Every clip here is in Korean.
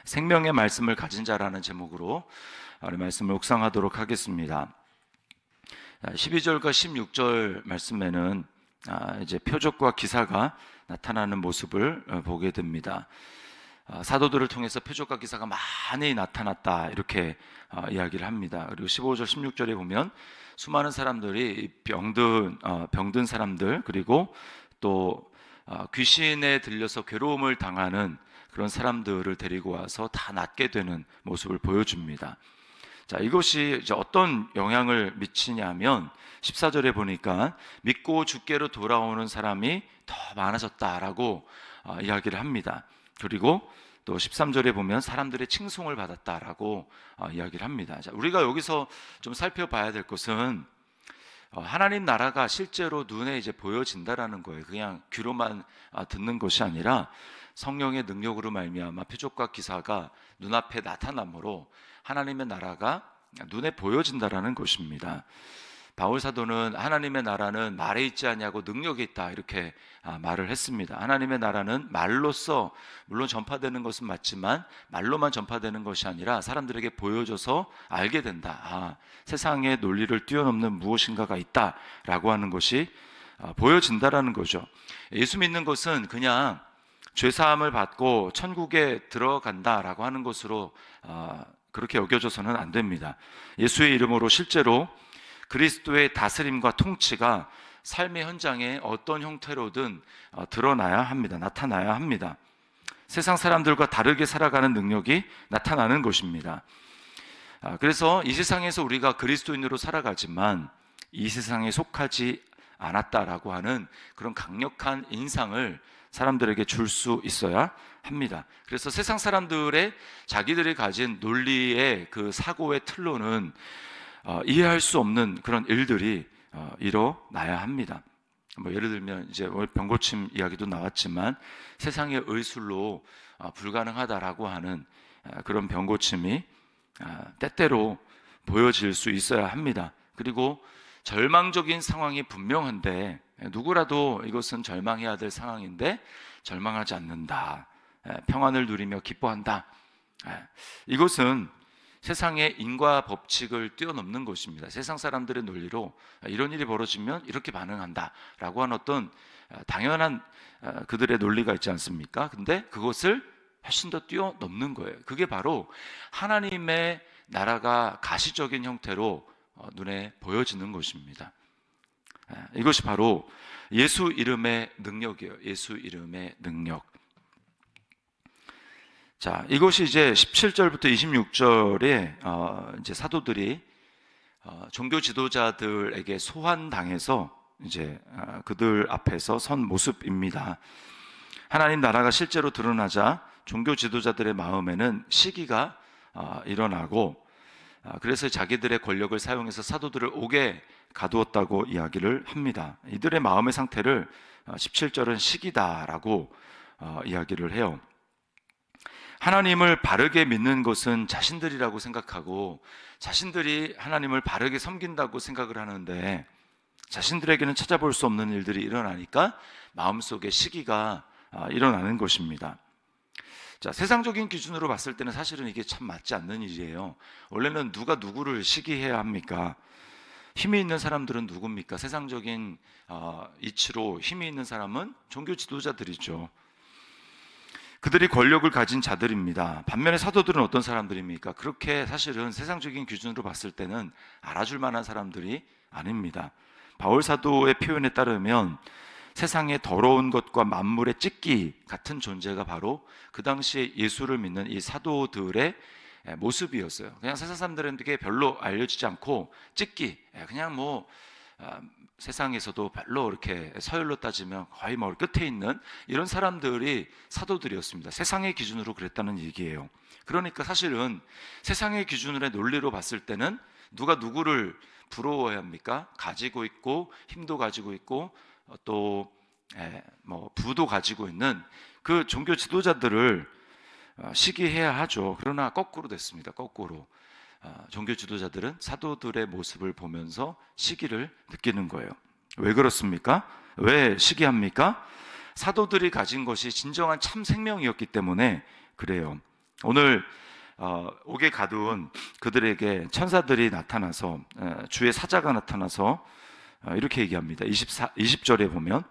생명의 말씀을 가진 자라는 제목으로 우리 말씀을 묵상하도록 하겠습니다. 12절과 16절 말씀에는 이제 표적과 기사가 나타나는 모습을 보게 됩니다. 사도들을 통해서 표적과 기사가 많이 나타났다, 이렇게 이야기를 합니다. 그리고 15절 16절에 보면 수많은 사람들이 병든 사람들, 그리고 또 귀신에 들려서 괴로움을 당하는 그런 사람들을 데리고 와서 다 낫게 되는 모습을 보여줍니다. 자, 이것이 이제 어떤 영향을 미치냐면 14절에 보니까 믿고 주께로 돌아오는 사람이 더 많아졌다라고 이야기를 합니다. 그리고 또 13절에 보면 사람들의 칭송을 받았다라고 이야기를 합니다. 자, 우리가 여기서 좀 살펴봐야 될 것은 하나님 나라가 실제로 눈에 이제 보여진다라는 거예요. 그냥 귀로만 듣는 것이 아니라 성령의 능력으로 말미암아 표적과 기사가 눈앞에 나타나므로 하나님의 나라가 눈에 보여진다라는 것입니다. 바울 사도는 하나님의 나라는 말에 있지 아니하고 능력에 있다, 이렇게 말을 했습니다. 하나님의 나라는 말로써 물론 전파되는 것은 맞지만 말로만 전파되는 것이 아니라 사람들에게 보여줘서 알게 된다. 세상의 논리를 뛰어넘는 무엇인가가 있다라고 하는 것이 보여진다라는 거죠. 예수 믿는 것은 그냥 죄사함을 받고 천국에 들어간다라고 하는 것으로 그렇게 여겨져서는 안 됩니다. 예수의 이름으로 실제로 그리스도의 다스림과 통치가 삶의 현장에 어떤 형태로든 드러나야 합니다. 나타나야 합니다. 세상 사람들과 다르게 살아가는 능력이 나타나는 것입니다. 그래서 이 세상에서 우리가 그리스도인으로 살아가지만 이 세상에 속하지 않았다라고 하는 그런 강력한 인상을 사람들에게 줄 수 있어야 합니다. 그래서 세상 사람들의 자기들이 가진 논리의 그 사고의 틀로는 이해할 수 없는 그런 일들이 일어나야 합니다. 예를 들면 이제 병고침 이야기도 나왔지만 세상의 의술로 불가능하다라고 하는 그런 병고침이 때때로 보여질 수 있어야 합니다. 그리고 절망적인 상황이 분명한데 누구라도 이것은 절망해야 될 상황인데 절망하지 않는다, 평안을 누리며 기뻐한다, 이것은 세상의 인과 법칙을 뛰어넘는 것입니다. 세상 사람들의 논리로 이런 일이 벌어지면 이렇게 반응한다라고 하는 어떤 당연한 그들의 논리가 있지 않습니까? 근데 그것을 훨씬 더 뛰어넘는 거예요. 그게 바로 하나님의 나라가 가시적인 형태로 눈에 보여지는 것입니다. 이것이 바로 예수 이름의 능력이에요. 예수 이름의 능력. 자, 이것이 이제 17절부터 26절에 이제 사도들이 종교 지도자들에게 소환당해서 이제 그들 앞에서 선 모습입니다. 하나님 나라가 실제로 드러나자 종교 지도자들의 마음에는 시기가 일어나고, 그래서 자기들의 권력을 사용해서 사도들을 옥에 가두었다고 이야기를 합니다. 이들의 마음의 상태를 17절은 시기다라고 이야기를 해요. 하나님을 바르게 믿는 것은 자신들이라고 생각하고 자신들이 하나님을 바르게 섬긴다고 생각을 하는데 자신들에게는 찾아볼 수 없는 일들이 일어나니까 마음속에 시기가 일어나는 것입니다. 자, 세상적인 기준으로 봤을 때는 사실은 이게 참 맞지 않는 일이에요. 원래는 누가 누구를 시기해야 합니까? 힘이 있는 사람들은 누굽니까? 세상적인 이치로 힘이 있는 사람은 종교 지도자들이죠. 그들이 권력을 가진 자들입니다. 반면에 사도들은 어떤 사람들입니까? 그렇게 사실은 세상적인 기준으로 봤을 때는 알아줄 만한 사람들이 아닙니다. 바울 사도의 표현에 따르면 세상의 더러운 것과 만물의 찢기 같은 존재가 바로 그 당시에 예수를 믿는 이 사도들의 모습이었어요. 그냥 세상 사람들에게 별로 알려지지 않고 찢기, 그냥 세상에서도 별로 이렇게 서열로 따지면 거의 끝에 있는 이런 사람들이 사도들이었습니다. 세상의 기준으로 그랬다는 얘기예요. 그러니까 사실은 세상의 기준으로 논리로 봤을 때는 누가 누구를 부러워해야 합니까? 가지고 있고 힘도 가지고 있고 또 부도 가지고 있는 그 종교 지도자들을 시기해야 하죠. 그러나 거꾸로 됐습니다. 거꾸로 종교 지도자들은 사도들의 모습을 보면서 시기를 느끼는 거예요. 왜 그렇습니까? 왜 시기합니까? 사도들이 가진 것이 진정한 참 생명이었기 때문에 그래요. 오늘 옥에 가둔 그들에게 천사들이 나타나서 주의 사자가 나타나서 이렇게 얘기합니다. 20절에 보면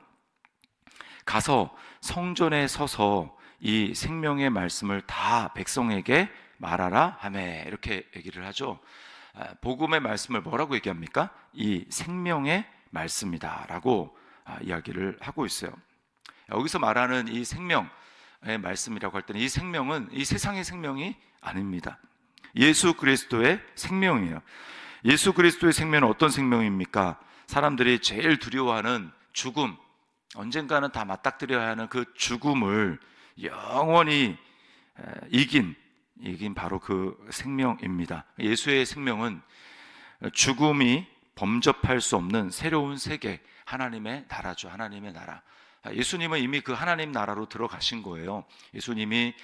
가서 성전에 서서 이 생명의 말씀을 다 백성에게 말하라 하매 이렇게 얘기를 하죠. 복음의 말씀을 뭐라고 얘기합니까? 이 생명의 말씀이다 라고 이야기를 하고 있어요. 여기서 말하는 이 생명의 말씀이라고 할 때는 이 생명은 이 세상의 생명이 아닙니다. 예수 그리스도의 생명이에요. 예수 그리스도의 생명은 어떤 생명입니까? 사람들이 제일 두려워하는 죽음, 언젠가는 다 맞닥뜨려야 하는 그 죽음을 영원히 이긴 바로 그 생명입니다. 예수의 생명은 죽음이 범접할 수 없는 새로운 세계, 하나님의 나라죠. 하나님의 나라. 예수님은 이미 그 하나님 나라로 들어가신 거예요. 예수님이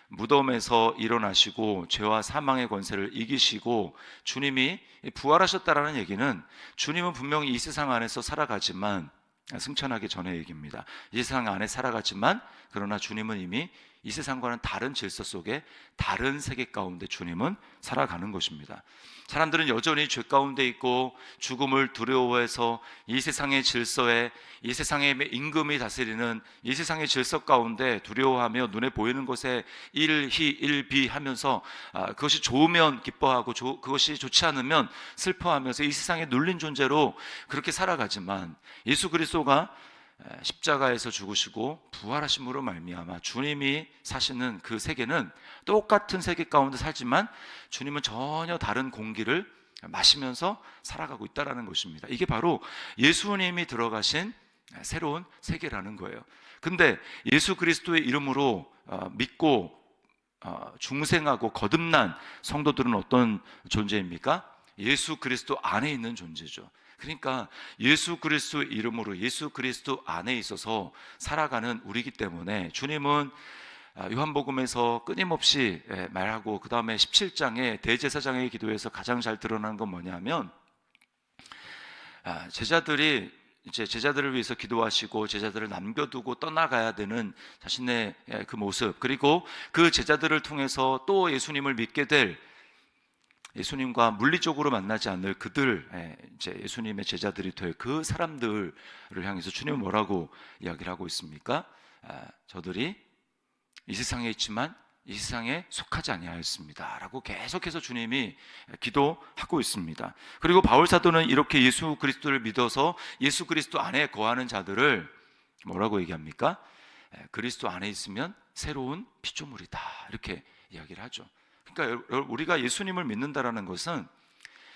무덤에서 일어나시고 죄와 사망의 권세를 이기시고 주님이 부활하셨다라는 얘기는 주님은 분명히 이 세상 안에서 살아가지만 승천하기 전의 얘기입니다. 이 세상 안에 살아가지만 그러나 주님은 이미 이 세상과는 다른 질서 속에 다른 세계 가운데 주님은 살아가는 것입니다. 사람들은 여전히 죄 가운데 있고 죽음을 두려워해서 이 세상의 질서에, 이 세상의 임금이 다스리는 이 세상의 질서 가운데 두려워하며 눈에 보이는 것에 일희 일비하면서 그것이 좋으면 기뻐하고 그것이 좋지 않으면 슬퍼하면서 이 세상에 눌린 존재로 그렇게 살아가지만 예수 그리스도가 십자가에서 죽으시고 부활하심으로 말미암아 주님이 사시는 그 세계는 똑같은 세계 가운데 살지만 주님은 전혀 다른 공기를 마시면서 살아가고 있다는 것입니다. 이게 바로 예수님이 들어가신 새로운 세계라는 거예요. 근데 예수 그리스도의 이름으로 믿고 중생하고 거듭난 성도들은 어떤 존재입니까? 예수 그리스도 안에 있는 존재죠. 그러니까 예수 그리스도 이름으로 예수 그리스도 안에 있어서 살아가는 우리이기 때문에 주님은 요한복음에서 끊임없이 말하고 그 다음에 17장에 대제사장의 기도에서 가장 잘 드러나는 건 뭐냐면 제자들이 이제 제자들을 위해서 기도하시고 제자들을 남겨두고 떠나가야 되는 자신의 그 모습, 그리고 그 제자들을 통해서 또 예수님을 믿게 될 예수님과 물리적으로 만나지 않을 그들, 이제 예수님의 제자들이 될 그 사람들을 향해서 주님은 뭐라고 이야기를 하고 있습니까? 저들이 이 세상에 있지만 이 세상에 속하지 아니하였습니다 라고 계속해서 주님이 기도하고 있습니다. 그리고 바울 사도는 이렇게 예수 그리스도를 믿어서 예수 그리스도 안에 거하는 자들을 뭐라고 얘기합니까? 그리스도 안에 있으면 새로운 피조물이다 이렇게 이야기를 하죠. 그러니까 우리가 예수님을 믿는다라는 것은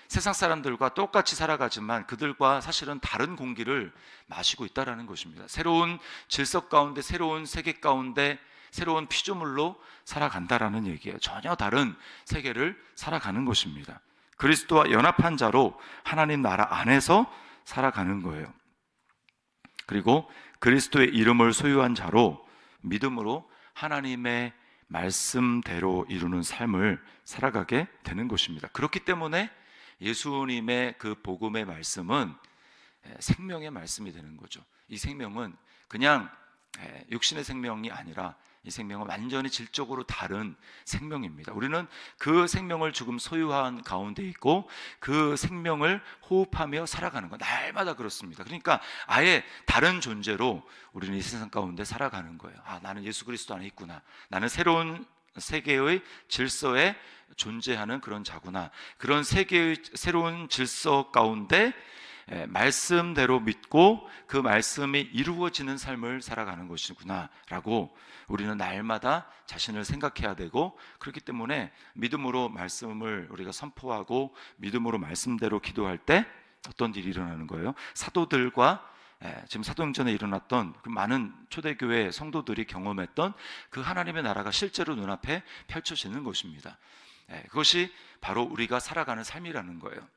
세상 사람들과 똑같이 살아가지만 그들과 사실은 다른 공기를 마시고 있다라는 것입니다. 새로운 질서 가운데, 새로운 세계 가운데 새로운 피조물로 살아간다라는 얘기예요. 전혀 다른 세계를 살아가는 것입니다. 그리스도와 연합한 자로 하나님 나라 안에서 살아가는 거예요. 그리고 그리스도의 이름을 소유한 자로 믿음으로 하나님의 말씀대로 이루는 삶을 살아가게 되는 것입니다. 그렇기 때문에 예수님의 그 복음의 말씀은 생명의 말씀이 되는 거죠. 이 생명은 그냥 육신의 생명이 아니라 이 생명은 완전히 질적으로 다른 생명입니다. 우리는 그 생명을 지금 소유한 가운데 있고 그 생명을 호흡하며 살아가는 거 날마다 그렇습니다. 그러니까 아예 다른 존재로 우리는 이 세상 가운데 살아가는 거예요. 나는 예수 그리스도 안에 있구나. 나는 새로운 세계의 질서에 존재하는 그런 자구나. 그런 세계의 새로운 질서 가운데 말씀대로 믿고 그 말씀이 이루어지는 삶을 살아가는 것이구나 라고 우리는 날마다 자신을 생각해야 되고, 그렇기 때문에 믿음으로 말씀을 우리가 선포하고 믿음으로 말씀대로 기도할 때 어떤 일이 일어나는 거예요? 사도들과 지금 사도행전에 일어났던 그 많은 초대교회 성도들이 경험했던 그 하나님의 나라가 실제로 눈앞에 펼쳐지는 것입니다. 그것이 바로 우리가 살아가는 삶이라는 거예요.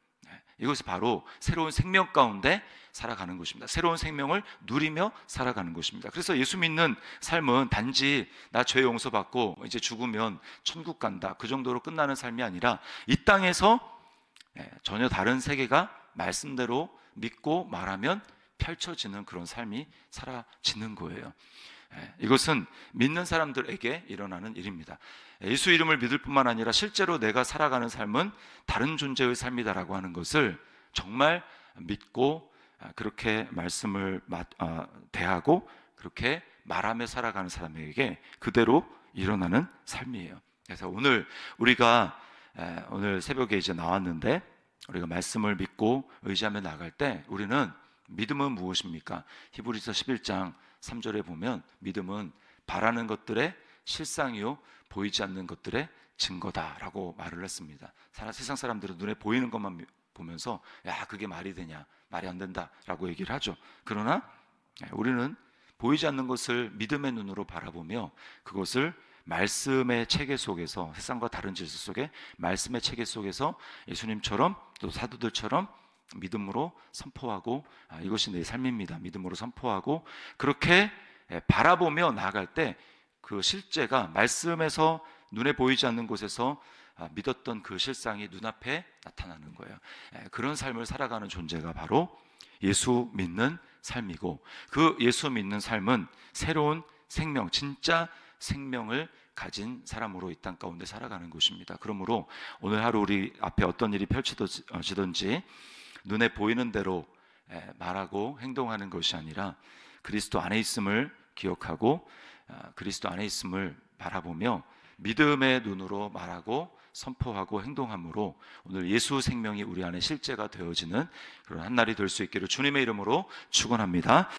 이것이 바로 새로운 생명 가운데 살아가는 것입니다. 새로운 생명을 누리며 살아가는 것입니다. 그래서 예수 믿는 삶은 단지 나 죄 용서받고 이제 죽으면 천국 간다 그 정도로 끝나는 삶이 아니라 이 땅에서 전혀 다른 세계가 말씀대로 믿고 말하면 펼쳐지는 그런 삶이 사라지는 거예요. 이것은 믿는 사람들에게 일어나는 일입니다. 예수 이름을 믿을 뿐만 아니라 실제로 내가 살아가는 삶은 다른 존재의 삶이다라고 하는 것을 정말 믿고 그렇게 말씀을 대하고 그렇게 말하며 살아가는 사람에게 그대로 일어나는 삶이에요. 그래서 오늘 우리가 오늘 새벽에 이제 나왔는데 우리가 말씀을 믿고 의지하며 나갈 때 우리는 믿음은 무엇입니까? 히브리서 11장 3절에 보면 믿음은 바라는 것들의 실상이요 보이지 않는 것들의 증거다라고 말을 했습니다. 세상 사람들은 눈에 보이는 것만 보면서 야 그게 말이 되냐 말이 안 된다라고 얘기를 하죠. 그러나 우리는 보이지 않는 것을 믿음의 눈으로 바라보며 그것을 말씀의 체계 속에서 세상과 다른 질서 속에 말씀의 체계 속에서 예수님처럼 또 사도들처럼 믿음으로 선포하고 이것이 내 삶입니다. 믿음으로 선포하고 그렇게 바라보며 나아갈 때 그 실제가 말씀에서 눈에 보이지 않는 곳에서 믿었던 그 실상이 눈앞에 나타나는 거예요. 그런 삶을 살아가는 존재가 바로 예수 믿는 삶이고 그 예수 믿는 삶은 새로운 생명, 진짜 생명을 가진 사람으로 이 땅 가운데 살아가는 것입니다. 그러므로 오늘 하루 우리 앞에 어떤 일이 펼쳐지든지 눈에 보이는 대로 말하고 행동하는 것이 아니라 그리스도 안에 있음을 기억하고 그리스도 안에 있음을 바라보며 믿음의 눈으로 말하고 선포하고 행동함으로 오늘 예수 생명이 우리 안에 실제가 되어지는 그런 한 날이 될 수 있기를 주님의 이름으로 축원합니다.